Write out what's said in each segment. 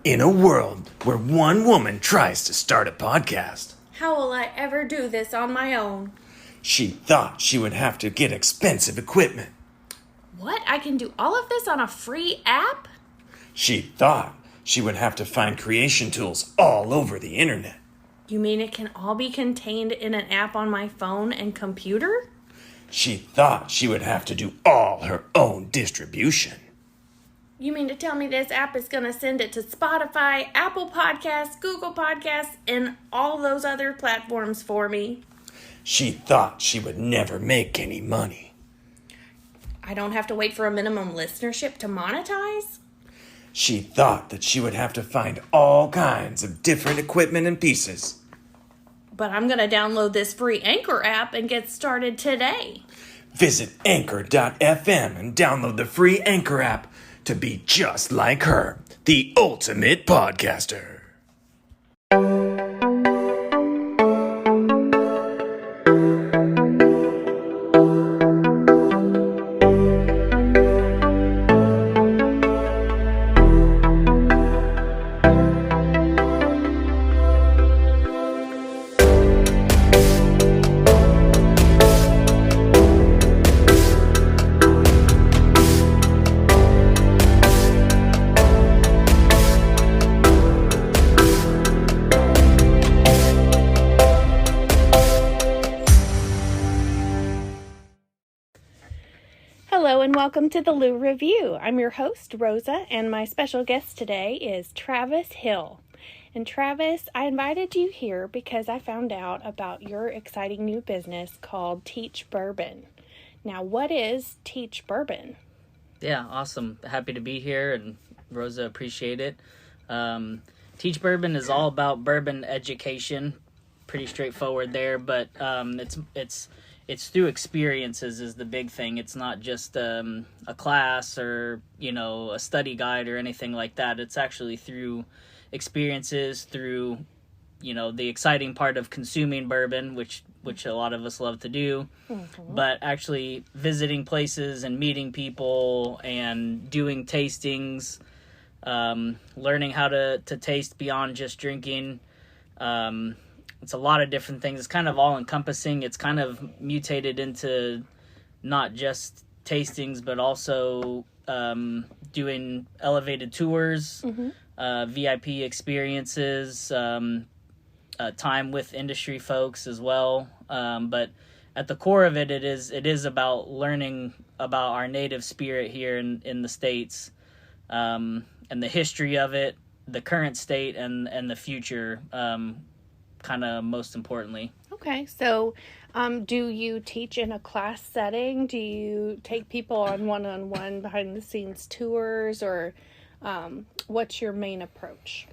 In a world where one woman tries to start a podcast, how will I ever do this on my own? she thought she would have to get expensive equipment. What? I can do all of this on a free app? She thought she would have to find creation tools all over the internet. You mean it can all be contained in an app on my phone and computer? She thought she would have to do all her own distribution. You mean to tell me this app is going to send it to Spotify, Apple Podcasts, Google Podcasts, and all those other platforms for me? She thought she would never make any money. I don't have to wait for a minimum listenership to monetize? She thought that she would have to find all kinds of different equipment and pieces. But I'm going to download this free Anchor app and get started today. Visit Anchor.fm and download the free Anchor app to be just like her, the ultimate podcaster. Hello and welcome to the Lou Review. I'm your host, Rosa, and my special guest today is Travis Hill. And Travis, I invited you here because I found out about your exciting new business called Teach Bourbon. Now, what is Teach Bourbon? Yeah, awesome. Happy to be here, and Rosa, appreciate it. Teach Bourbon is all about bourbon education. Pretty straightforward there, but it's through experiences is the big thing. It's not just a class or, a study guide or anything like that. It's actually through experiences, through, the exciting part of consuming bourbon, which a lot of us love to do, but actually visiting places and meeting people and doing tastings, learning how to taste beyond just drinking. It's a lot of different things. It's kind of all-encompassing. It's kind of mutated into not just tastings, but also doing elevated tours, VIP experiences, time with industry folks as well. But at the core of it is about learning about our native spirit here in the States, and the history of it, the current state, and the future, kind of most importantly. Okay, so do you teach in a class setting? Do you take people on one-on-one behind-the-scenes tours, or what's your main approach?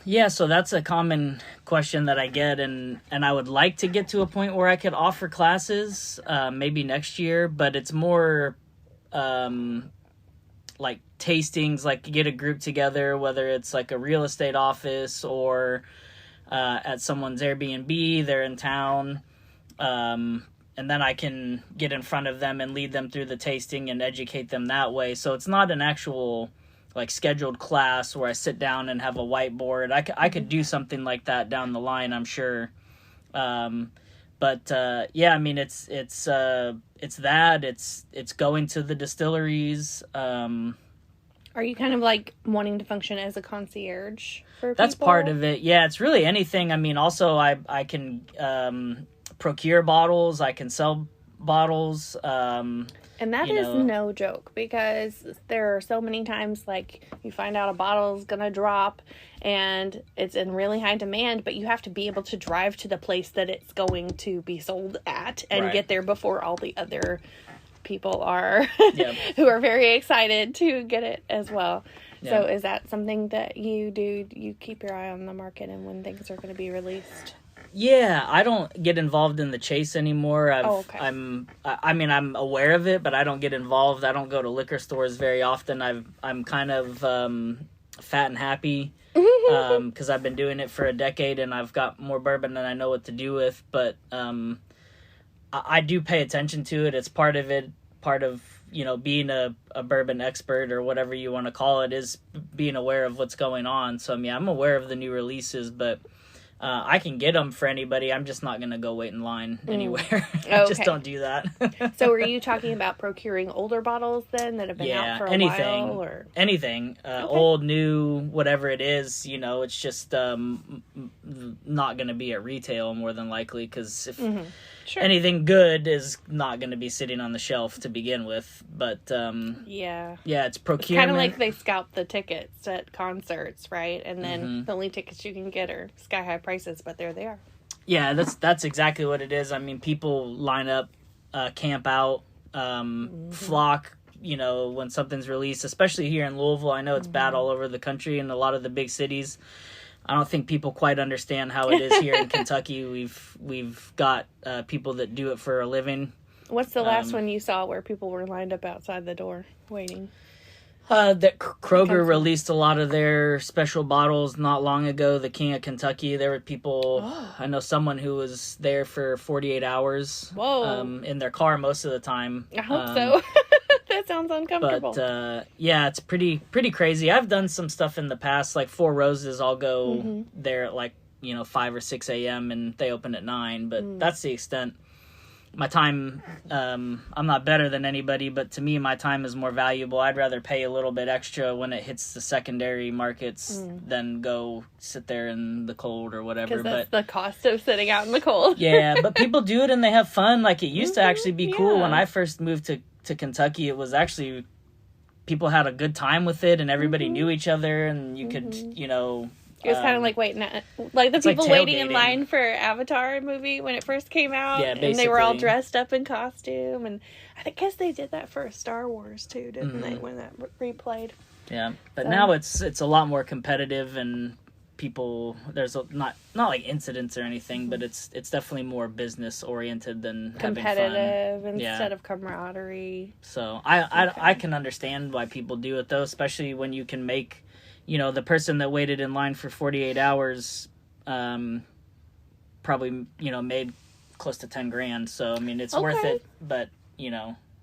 Yeah, so that's a common question that I get, and I would like to get to a point where I could offer classes, maybe next year, but it's more like tastings, like get a group together, whether it's like a real estate office or at someone's Airbnb, they're in town, and then I can get in front of them and lead them through the tasting and educate them that way. So it's not an actual like scheduled class where I sit down and have a whiteboard. I could do something like that down the line, I'm sure. But yeah, I mean, it's that, it's going to the distilleries. Are you kind of like wanting to function as a concierge for people? That's part of it. Yeah, it's really anything. I mean, also I can procure bottles. I can sell bottles. And that is no joke, because there are so many times like you find out a bottle is going to drop and it's in really high demand, but you have to be able to drive to the place that it's going to be sold at and get there before all the other people are who are very excited to get it as well. So is that something that you do? You keep your eye on the market and when things are going to be released? Yeah, I don't get involved in the chase anymore. I'm aware of it, but I don't get involved. I don't go to liquor stores very often. I'm kind of fat and happy because I've been doing it for a decade and I've got more bourbon than I know what to do with. But I do pay attention to it. It's part of it. Part of being a bourbon expert or whatever you want to call it is being aware of what's going on. So, I mean, I'm aware of the new releases, but I can get them for anybody. I'm just not going to go wait in line anywhere. Okay. Just don't do that. So are you talking about procuring older bottles then that have been out for a while? Or? Anything. Okay. Old, new, whatever it is, it's just not going to be at retail more than likely, because if anything good is not going to be sitting on the shelf to begin with. But yeah, it's procurement. Kind of like they scalp the tickets at concerts, right? And then the only tickets you can get are sky-high prices, but there they are. Yeah, that's exactly what it is. I mean, people line up, camp out, flock, when something's released, especially here in Louisville. I know it's bad all over the country and a lot of the big cities. I don't think people quite understand how it is here in Kentucky. We've got people that do it for a living. What's the last one you saw where people were lined up outside the door waiting? That Kroger released a lot of their special bottles not long ago. The King of Kentucky. There were people. I know someone who was there for 48 hours. Whoa! In their car most of the time. I hope so. That sounds uncomfortable. But yeah, it's pretty crazy. I've done some stuff in the past, like Four Roses. I'll go there at 5 or 6 a.m. and they open at 9. But that's the extent. My time, I'm not better than anybody, but to me, my time is more valuable. I'd rather pay a little bit extra when it hits the secondary markets than go sit there in the cold or whatever. Because that's the cost of sitting out in the cold. Yeah, but people do it and they have fun. Like, it used to actually be cool. When I first moved to Kentucky, it was actually, people had a good time with it and everybody knew each other and you could, It was kind of like waiting like the people waiting in line for Avatar movie when it first came out. Yeah, basically. And they were all dressed up in costume. And I guess they did that for Star Wars too, didn't they, when that replayed? Yeah, but now it's a lot more competitive and people, there's not like incidents or anything, but it's definitely more business oriented than competitive having fun. Instead of camaraderie. So I can understand why people do it though, especially when you can make, the person that waited in line for 48 hours probably, made close to 10 grand. So, I mean, it's worth it. But,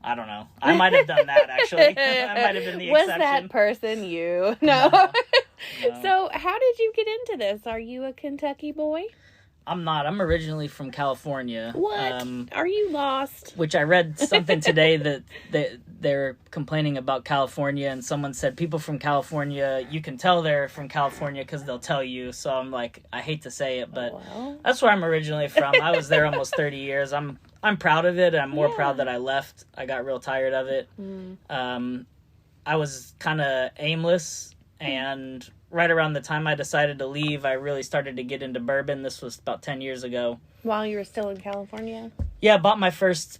I don't know. I might have done that, actually. I might have been the exception. Was that person you? No. No. So, how did you get into this? Are you a Kentucky boy? I'm not. I'm originally from California. What? Are you lost? Which I read something today that they're complaining about California, and someone said people from California, you can tell they're from California because they'll tell you. So I'm like, I hate to say it, but that's where I'm originally from. I was there almost 30 years. I'm proud of it. I'm more proud that I left. I got real tired of it. I was kind of aimless, and right around the time I decided to leave, I really started to get into bourbon. This was about 10 years ago. While you were still in California? Yeah, I bought my first,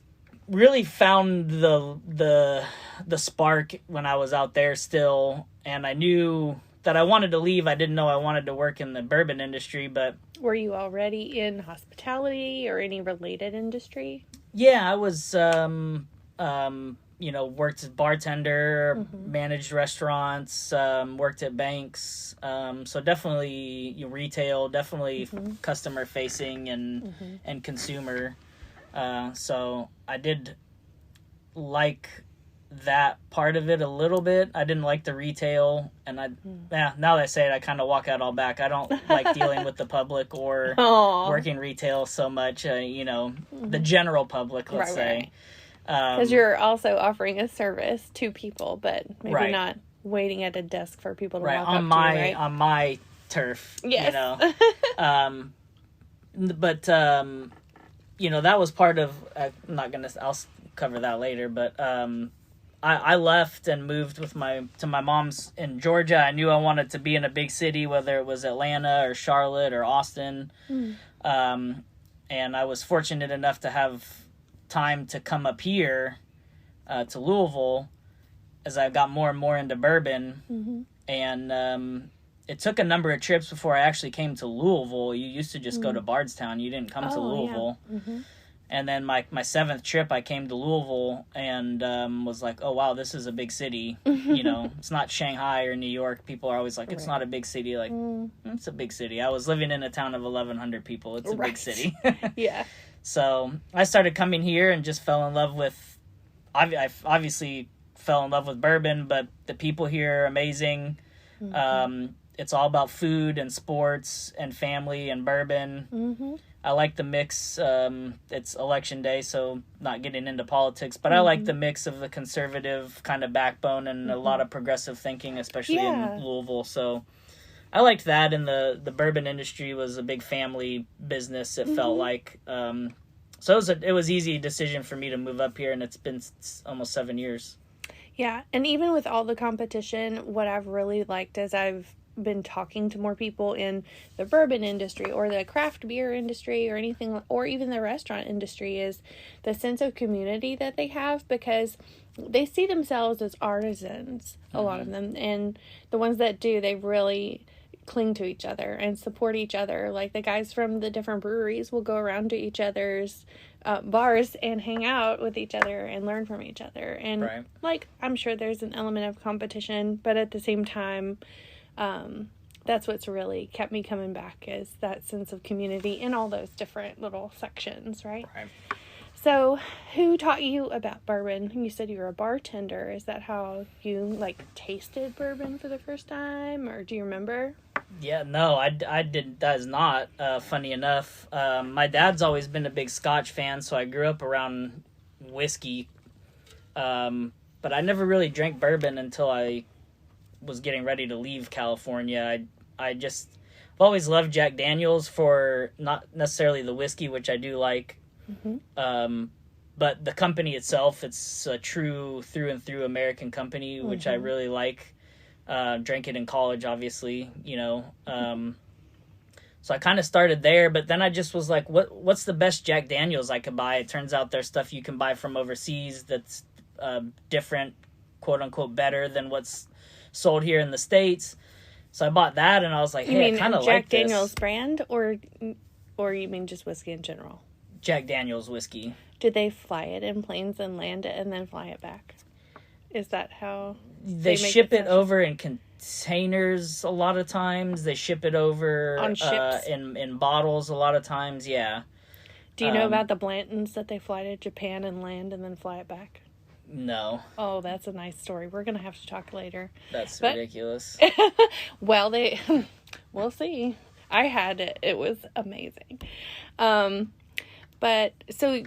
really found the spark when I was out there still, and I knew that I wanted to leave. I didn't know I wanted to work in the bourbon industry, but... Were you already in hospitality or any related industry? Yeah, I was... worked as bartender, managed restaurants, worked at banks. So definitely retail, definitely customer facing and consumer. So I did like that part of it a little bit. I didn't like the retail, and now that I say it, I kind of walk out all back. I don't like dealing with the public or working retail so much, the general public, let's say. Right. Because you're also offering a service to people, but maybe not waiting at a desk for people to walk up to, right? On my turf, yes. But, that was part of, I'll cover that later, but I left and moved to my mom's in Georgia. I knew I wanted to be in a big city, whether it was Atlanta or Charlotte or Austin. And I was fortunate enough to have time to come up here to Louisville as I got more and more into bourbon. And it took a number of trips before I actually came to Louisville. You used to just go to Bardstown. You didn't come to Louisville. Yeah. And then my 7th trip, I came to Louisville and was like, oh, wow, this is a big city. It's not Shanghai or New York. People are always like, it's not a big city. Like, it's a big city. I was living in a town of 1,100 people. It's a big city. Yeah. So I started coming here and just fell in love with I obviously fell in love with bourbon, but the people here are amazing. It's all about food and sports and family and bourbon. I like the mix. It's election day, so not getting into politics, but I like the mix of the conservative kind of backbone and a lot of progressive thinking, especially in Louisville. So I liked that, and the bourbon industry was a big family business, it felt like. So it was easy decision for me to move up here, and it's been almost 7 years. Yeah, and even with all the competition, what I've really liked is I've been talking to more people in the bourbon industry or the craft beer industry or anything, or even the restaurant industry, is the sense of community that they have, because they see themselves as artisans, a lot of them, and the ones that do, they really cling to each other and support each other. Like the guys from the different breweries will go around to each other's bars and hang out with each other and learn from each other. And like, I'm sure there's an element of competition, but at the same time, that's what's really kept me coming back, is that sense of community in all those different little sections, right? So, who taught you about bourbon? You said you were a bartender. Is that how you, like, tasted bourbon for the first time, or do you remember? Yeah, no, I didn't. That is not funny enough. My dad's always been a big Scotch fan, so I grew up around whiskey. But I never really drank bourbon until I was getting ready to leave California. I've always loved Jack Daniels, for not necessarily the whiskey, which I do like. But the company itself, it's a true through and through American company, which I really like. Drank it in college, obviously, you know. So I kind of started there, but then I just was like, what's the best Jack Daniels I could buy? It turns out there's stuff you can buy from overseas that's different, quote unquote, better than what's sold here in the States. So I bought that, and I was like, hey, I kind of like this. Jack Daniels brand, or you mean just whiskey in general? Jack Daniels whiskey. Did they fly it in planes and land it and then fly it back? Is that how they ship it over in containers a lot of times? They ship it over on ships? In bottles a lot of times, yeah. Do you know about the Blantons that they fly to Japan and land and then fly it back? No. Oh, that's a nice story. We're going to have to talk later. That's ridiculous. Well, we'll see. I had it. It was amazing. But, so,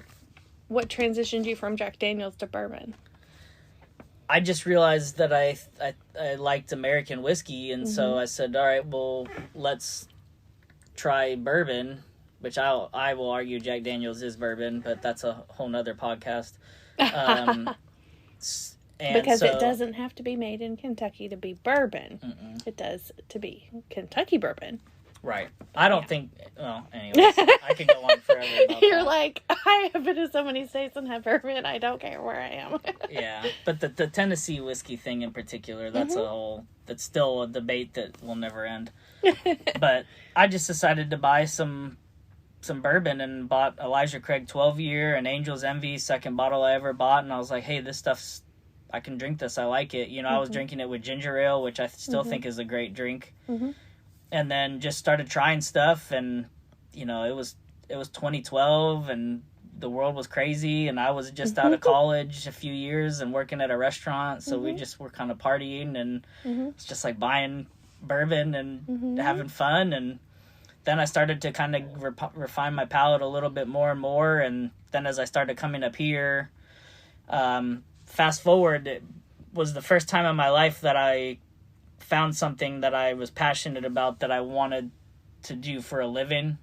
what transitioned you from Jack Daniels to bourbon? I just realized that I liked American whiskey, and so I said, all right, well, let's try bourbon, which I will argue Jack Daniels is bourbon, but that's a whole nother podcast. Because it doesn't have to be made in Kentucky to be bourbon. It does to be Kentucky bourbon. Right. I don't think... Well, anyways, I could go on forever about You're that. like, I have been to so many states and have bourbon, I don't care where I am. Yeah. But the Tennessee whiskey thing in particular, that's that's still a debate that will never end. But I just decided to buy some bourbon and bought Elijah Craig 12-year and Angel's Envy, second bottle I ever bought. And I was like, hey, this stuff's... I can drink this. I like it. You know, I was drinking it with ginger ale, which I still think is a great drink. And then just started trying stuff, and you know, it was 2012, and the world was crazy, and I was just out of college a few years and working at a restaurant, so we just were kind of partying, and it's just like buying bourbon and having fun. And then I started to kind of refine my palate a little bit more and more, and then as I started coming up here, fast forward, it was the first time in my life that I found something that I was passionate about that I wanted to do for a living.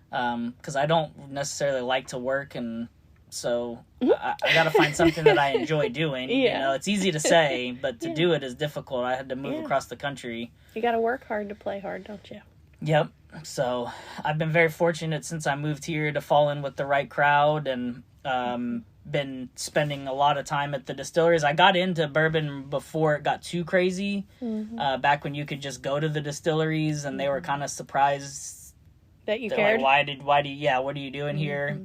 Because I don't necessarily like to work, and so I got to find something that I enjoy doing. You know, it's easy to say, but to do it is difficult. I had to move across the country. You got to work hard to play hard, don't you? Yep. So I've been very fortunate since I moved here to fall in with the right crowd, and been spending a lot of time at the distilleries. I got into bourbon before it got too crazy, back when you could just go to the distilleries, and they were kind of surprised that you cared. Like, what are you doing here?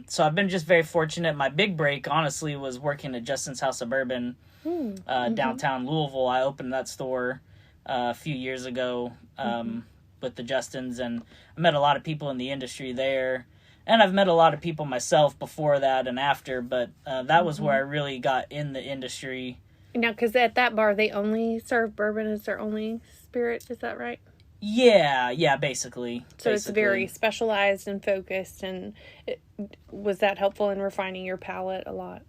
So I've been just very fortunate. My big break, honestly, was working at Justin's House of Bourbon, downtown Louisville. I opened that store a few years ago with the Justins, and I met a lot of people in the industry there. and I've met a lot of people myself before that and after, but that was where I really got in the industry. Now, because at that bar, they only serve bourbon as their only spirit, is that right? Yeah, basically. So it's very specialized and focused, and was that helpful in refining your palate a lot?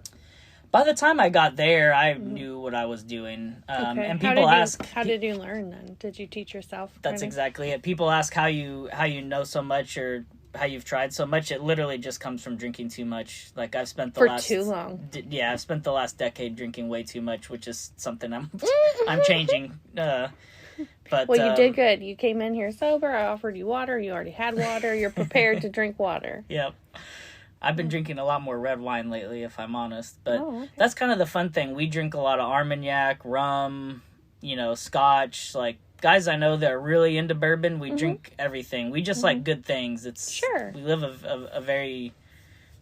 By the time I got there, I knew what I was doing. Okay. And people ask... How did you learn then? Did you teach yourself? That's exactly it. People ask how you know so much or how you've tried so much. It literally just comes from drinking too much. Like, I've spent the last... For too long. Yeah, I've spent the last decade drinking way too much, which is something I'm changing. But well, you did good. You came in here sober. I offered you water. You already had water. You're prepared to drink water. Yep. I've been drinking a lot more red wine lately, if I'm honest. But that's kind of the fun thing. We drink a lot of Armagnac, rum, scotch. Like, guys I know that are really into bourbon, we drink everything. We just like good things. We live a very,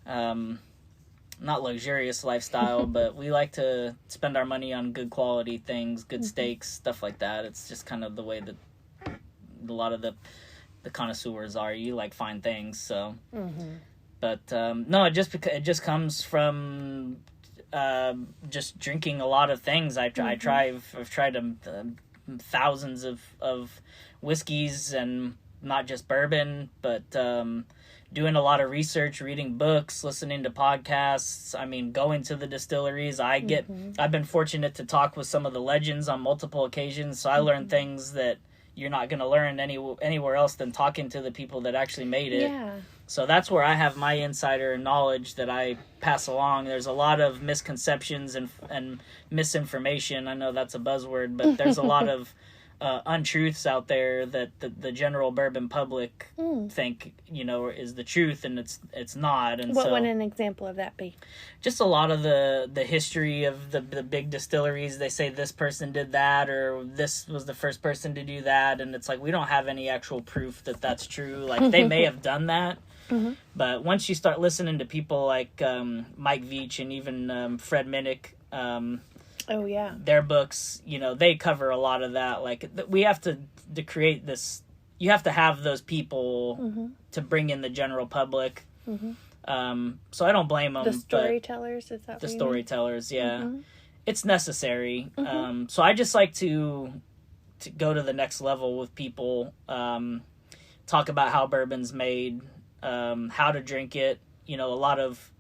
not luxurious lifestyle, but we like to spend our money on good quality things, good steaks, stuff like that. It's just kind of the way that a lot of the connoisseurs are. You like fine things, so... But no, it just comes from just drinking a lot of things. I've tried thousands of whiskeys, and not just bourbon, but doing a lot of research, reading books, listening to podcasts. I mean, going to the distilleries. I've been fortunate to talk with some of the legends on multiple occasions, so I learned things that you're not going to learn anywhere else than talking to the people that actually made it. Yeah. So that's where I have my insider knowledge that I pass along. There's a lot of misconceptions and misinformation. I know that's a buzzword, but there's a lot of untruths out there that the general bourbon public think, is the truth, and it's not. And what would an example of that be? Just a lot of the history of the big distilleries. They say this person did that, or this was the first person to do that, and it's like, we don't have any actual proof that that's true. Like, they may have done that. But once you start listening to people like Mike Veach and even Fred Minnick, their books, they cover a lot of that. Like, we have to create this. You have to have those people to bring in the general public. So I don't blame them. The storytellers, is that the storytellers? Yeah, it's necessary. So I just like to go to the next level with people. Talk about how bourbon's made. How to drink it. A lot of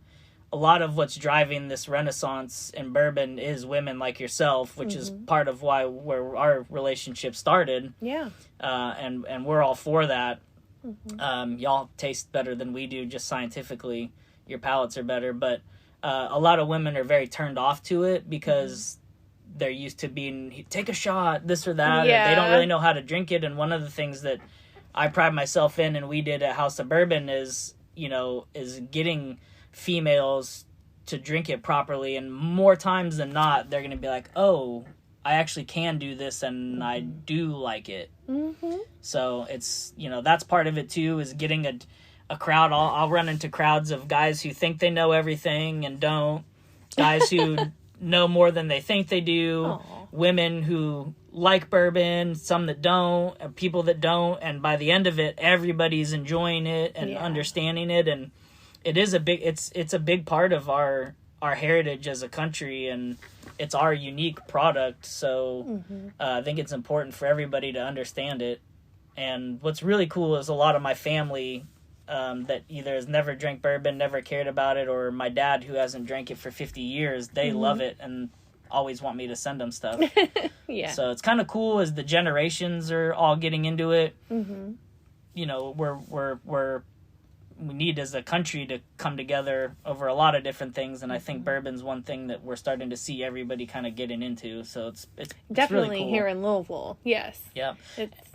what's driving this renaissance in bourbon is women like yourself, which is part of where our relationship started. Yeah. And we're all for that. Y'all taste better than we do, just scientifically. Your palates are better, but a lot of women are very turned off to it because they're used to being, take a shot, this or that. Yeah. Or they don't really know how to drink it. And one of the things that I pride myself in, and we did at House of Bourbon, is getting females to drink it properly. And more times than not, they're going to be like, oh, I actually can do this, and I do like it. So it's, that's part of it too, is getting a crowd. I'll run into crowds of guys who think they know everything and don't. Guys who know more than they think they do. Aww. Women who like bourbon, some that don't, and people that don't, and by the end of it, everybody's enjoying it and understanding it, and it is it's a big part of our heritage as a country, and it's our unique product. So I think it's important for everybody to understand it. And what's really cool is a lot of my family that either has never drank bourbon, never cared about it, or my dad, who hasn't drank it for 50 years, they love it and always want me to send them stuff. Yeah. So it's kind of cool as the generations are all getting into it. We need as a country to come together over a lot of different things, and I think bourbon's one thing that we're starting to see everybody kind of getting into. So it's definitely really cool. Here in Louisville. Yes. Yeah.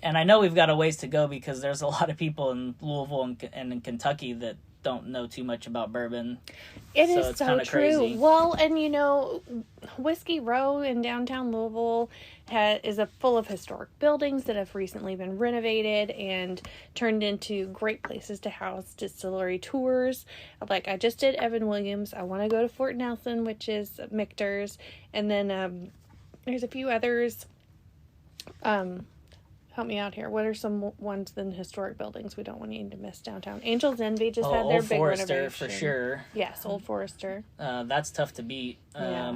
And I know we've got a ways to go because there's a lot of people in Louisville and in Kentucky that don't know too much about bourbon. It is so true. Crazy. Well, and Whiskey Row in downtown Louisville is full of historic buildings that have recently been renovated and turned into great places to house distillery tours. Like, I just did Evan Williams. I want to go to Fort Nelson, which is Michter's, and then there's a few others. help me out here. What are some ones in historic buildings we don't want you to miss downtown? Angel's Envy just had their Old big Forester, renovation. for sure. Yes, Old Forester. That's tough to beat. Yeah.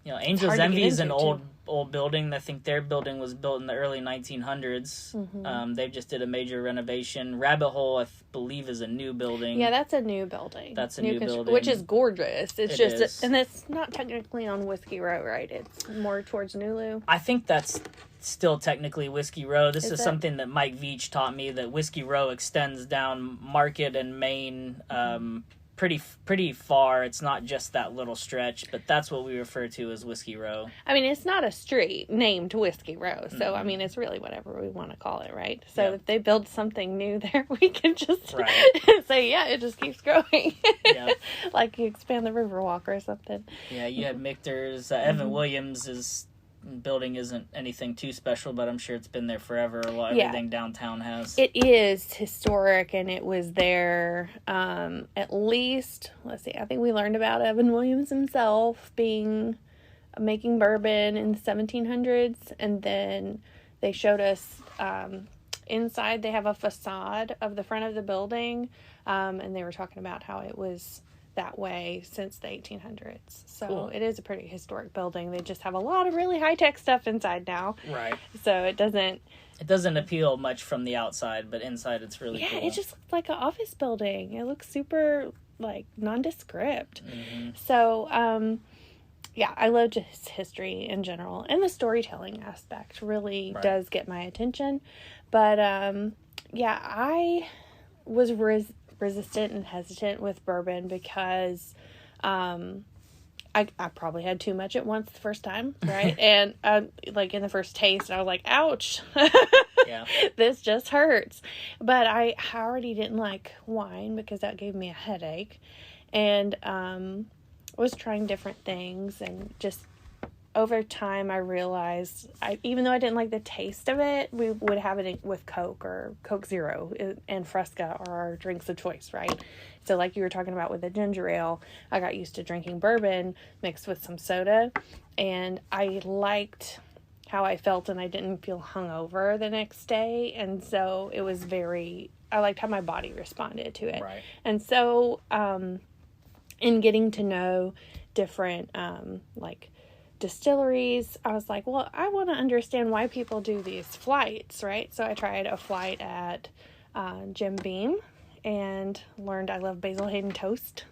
Angel's Envy is an old building. I think their building was built in the early 1900s. Mm-hmm. They just did a major renovation. Rabbit Hole, I believe, is a new building. Yeah, that's a new building. That's a new building. Which is gorgeous. It's is. And it's not technically on Whiskey Row, right? It's more towards Nulu. I think that's still technically Whiskey Row. This is it? something that Mike Veach taught me, that Whiskey Row extends down Market and Main pretty far. It's not just that little stretch, but that's what we refer to as Whiskey Row. I mean, it's not a street named Whiskey Row, so I mean, it's really whatever we want to call it, right? So if they build something new there, we can just say, yeah, it just keeps growing. Like you expand the Riverwalk or something. Yeah, you had Michter's. Evan Williams' building isn't anything too special, but I'm sure it's been there forever. Well, everything downtown has. It is historic, and it was there at least, let's see, I think we learned about Evan Williams himself making bourbon in the 1700s, and then they showed us inside. They have a facade of the front of the building, and they were talking about how it was that way since the 1800s. So cool. It is a pretty historic building. They just have a lot of really high-tech stuff inside now. Right. So it doesn't appeal much from the outside, but inside it's really cool. Yeah, it just looks like an office building. It looks super, like, nondescript. Mm-hmm. So, I love just history in general. And the storytelling aspect really does get my attention. But, I was resistant and hesitant with bourbon because I probably had too much at once the first time, right? And like in the first taste, I was like, ouch. This just hurts. But I already didn't like wine because that gave me a headache, and was trying different things, and just over time I realized even though I didn't like the taste of it, we would have it with Coke or Coke Zero and Fresca are our drinks of choice, right? So like you were talking about with the ginger ale, I got used to drinking bourbon mixed with some soda, and I liked how I felt, and I didn't feel hungover the next day, and so it was I liked how my body responded to it. Right. And so in getting to know different distilleries, I was like, well, I want to understand why people do these flights, right? So I tried a flight at Jim Beam and learned I love Basil Hayden toast,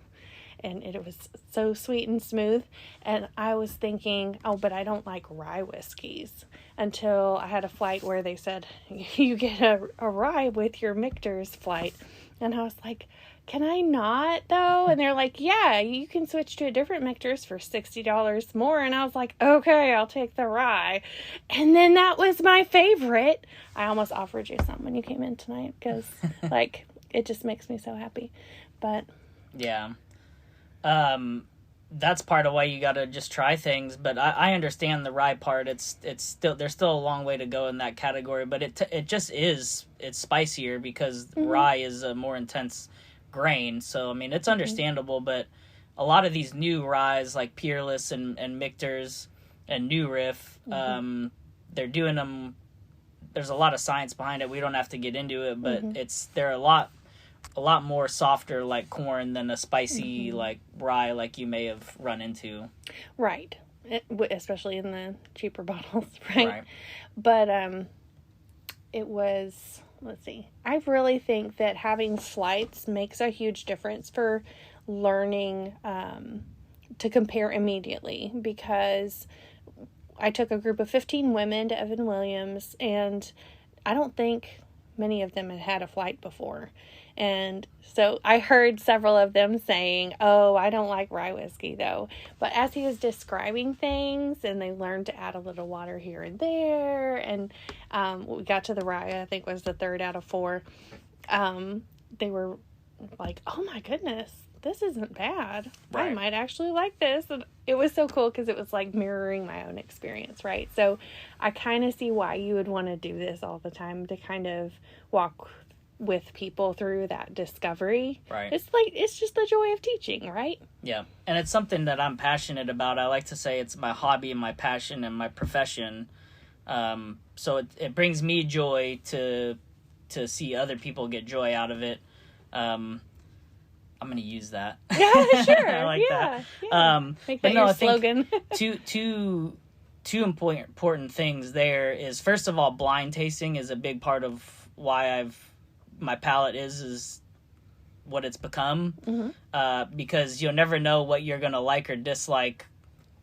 and it was so sweet and smooth. And I was thinking, oh, but I don't like rye whiskeys, until I had a flight where they said you get a rye with your Michter's flight, and I was like, can I not, though? And they're like, yeah, you can switch to a different Michter's for $60 more. And I was like, okay, I'll take the rye. And then that was my favorite. I almost offered you some when you came in tonight because, it just makes me so happy. But yeah, that's part of why you got to just try things. But I understand the rye part. It's still, there's still a long way to go in that category. But it just is. It's spicier because rye is a more intense grain, so I mean it's understandable. But a lot of these new ryes like Peerless and Michter's and New Riff, they're doing them. There's a lot of science behind it. We don't have to get into it, but they're a lot more softer like corn than a spicy like rye like you may have run into. Right, especially in the cheaper bottles, right? But it was. Let's see. I really think that having flights makes a huge difference for learning to compare immediately, because I took a group of 15 women to Evan Williams, and I don't think many of them had had a flight before. And so I heard several of them saying, oh, I don't like rye whiskey, though. But as he was describing things, and they learned to add a little water here and there, and we got to the rye, I think was the 3rd out of 4, they were like, oh my goodness, this isn't bad. Right. I might actually like this. And it was so cool because it was like mirroring my own experience, right? So I kind of see why you would want to do this all the time, to kind of walk with people through that discovery. Right. It's just the joy of teaching, right? Yeah. And it's something that I'm passionate about. I like to say it's my hobby and my passion and my profession. So it brings me joy to see other people get joy out of it. I'm going to use that. Yeah, sure. I like that. Yeah. Make that your slogan. Two important things there is, first of all, blind tasting is a big part of why my palate is what it's become. Because you'll never know what you're going to like or dislike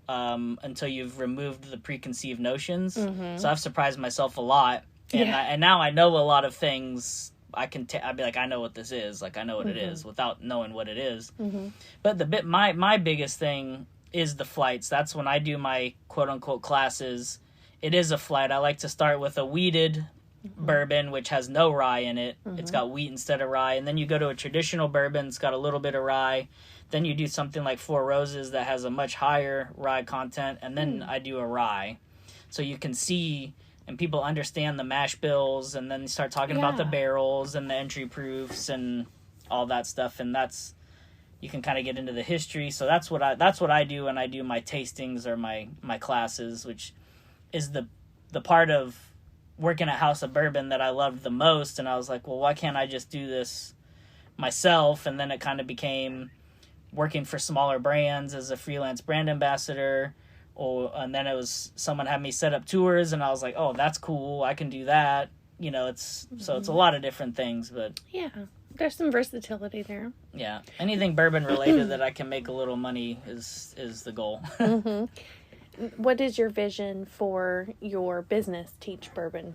until you've removed the preconceived notions. So I've surprised myself a lot. And now I know a lot of things. I'd be like, I know what this is. Like, I know what it is without knowing what it is. But my biggest thing is the flights. That's when I do my quote-unquote classes. It is a flight. I like to start with a wheated bourbon, which has no rye in it. It's got wheat instead of rye. And then you go to a traditional bourbon. It's got a little bit of rye. Then you do something like Four Roses that has a much higher rye content. And then I do a rye. So you can see and people understand the mash bills. And then you start talking about the barrels and the entry proofs and all that stuff. And you can kind of get into the history. So that's what I do when I do my tastings or my classes, which is the part of working at House of Bourbon that I loved the most. And I was like, well, why can't I just do this myself? And then it kind of became working for smaller brands as a freelance brand ambassador. And then it was someone had me set up tours, and I was like, oh, that's cool. I can do that. So it's a lot of different things, but yeah. There's some versatility there. Yeah. Anything bourbon related that I can make a little money is the goal. What is your vision for your business, Teach Bourbon?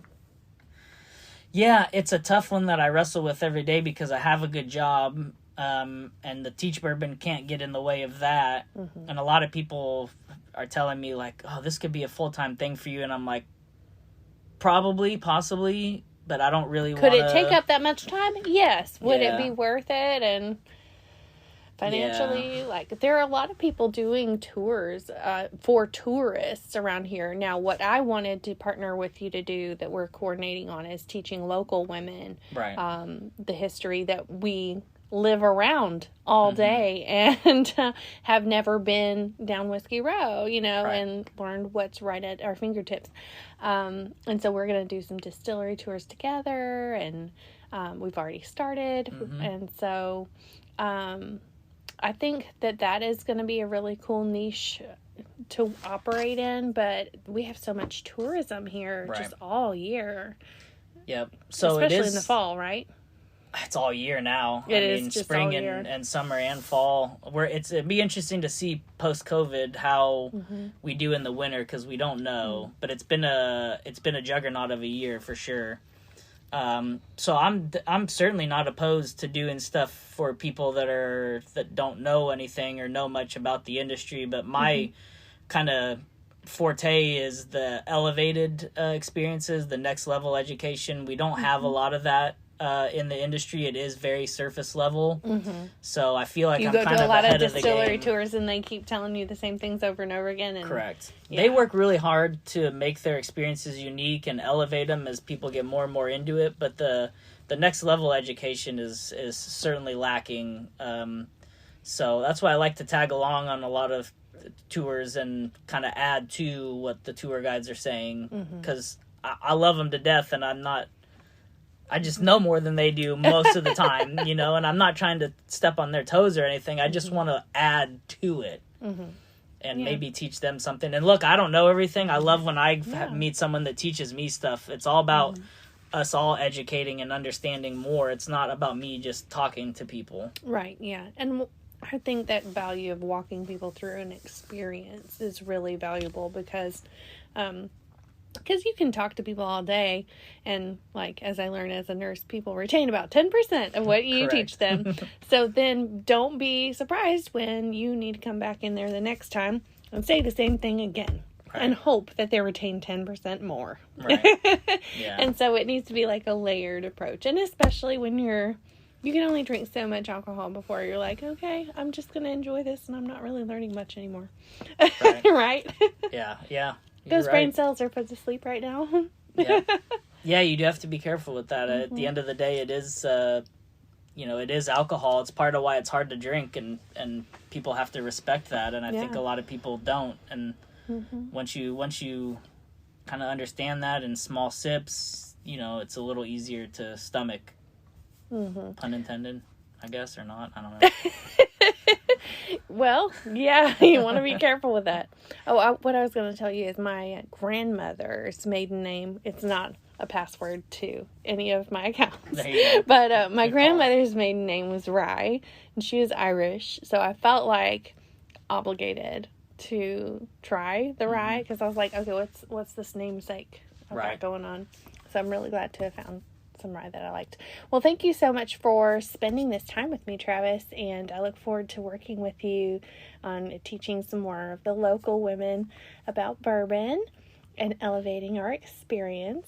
Yeah, it's a tough one that I wrestle with every day because I have a good job, and the Teach Bourbon can't get in the way of that. And a lot of people are telling me, like, oh, this could be a full-time thing for you. And I'm like, probably, possibly, but I don't really want to... Could it take up that much time? Yes. Would it be worth it? And financially, like, there are a lot of people doing tours for tourists around here. Now, what I wanted to partner with you to do that we're coordinating on is teaching local women the history that we live around all day and have never been down Whiskey Row, and learned what's right at our fingertips. And so we're going to do some distillery tours together, and we've already started. And so I think that is going to be a really cool niche to operate in, but we have so much tourism here just all year. Yep. So especially in the fall, right? It's all year now. It is just spring all year. And summer and fall. It'd be interesting to see post-COVID how we do in the winter, because we don't know. But it's been a juggernaut of a year for sure. So I'm certainly not opposed to doing stuff for people that don't know anything or know much about the industry. But my kind of forte is the elevated experiences, the next level education. We don't have a lot of that in the industry. It is very surface level. So I feel like I'm kind of ahead of the game. You go to a lot of distillery tours and they keep telling you the same things over and over again. And, correct. Yeah. They work really hard to make their experiences unique and elevate them as people get more and more into it. But the next level education is certainly lacking. So that's why I like to tag along on a lot of tours and kind of add to what the tour guides are saying, because I love them to death, and I just know more than they do most of the time, and I'm not trying to step on their toes or anything. I just want to add to it and maybe teach them something. And look, I don't know everything. I love when I meet someone that teaches me stuff. It's all about us all educating and understanding more. It's not about me just talking to people. Right, yeah. And I think that value of walking people through an experience is really valuable because you can talk to people all day, and like, as I learned as a nurse, people retain about 10% of what you teach them. So then don't be surprised when you need to come back in there the next time and say the same thing again and hope that they retain 10% more. Right. Yeah. And so it needs to be like a layered approach. And especially when you can only drink so much alcohol before you're like, okay, I'm just going to enjoy this and I'm not really learning much anymore. Right? Yeah. Those brain cells are put to sleep right now. Yeah, you do have to be careful with that. At the end of the day, it is, it is alcohol. It's part of why it's hard to drink, and people have to respect that. And I think a lot of people don't. And once you kind of understand that in small sips, you know, it's a little easier to stomach. Mm-hmm. Pun intended, I guess, or not. I don't know. Well, yeah, you want to be careful with that. Oh, what I was going to tell you is my grandmother's maiden name. It's not a password to any of my accounts. There you go. But my grandmother's maiden name was Rye, and she was Irish, so I felt like obligated to try the rye, because I was like, okay, what's this namesake I've got going on? So I'm really glad to have found some rye that I liked. Well, thank you so much for spending this time with me, Travis, and I look forward to working with you on teaching some more of the local women about bourbon and elevating our experience.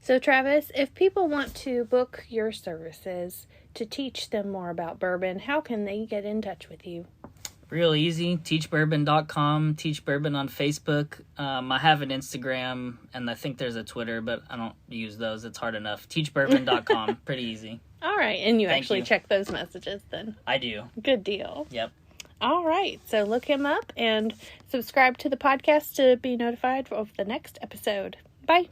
So, Travis, if people want to book your services to teach them more about bourbon, how can they get in touch with you? Real easy. Teachbourbon.com. Teach Bourbon on Facebook. I have an Instagram, and I think there's a Twitter, but I don't use those. It's hard enough. Teachbourbon.com. Pretty easy. All right. And you actually check those messages then? I do. Good deal. Yep. All right. So look him up and subscribe to the podcast to be notified of the next episode. Bye.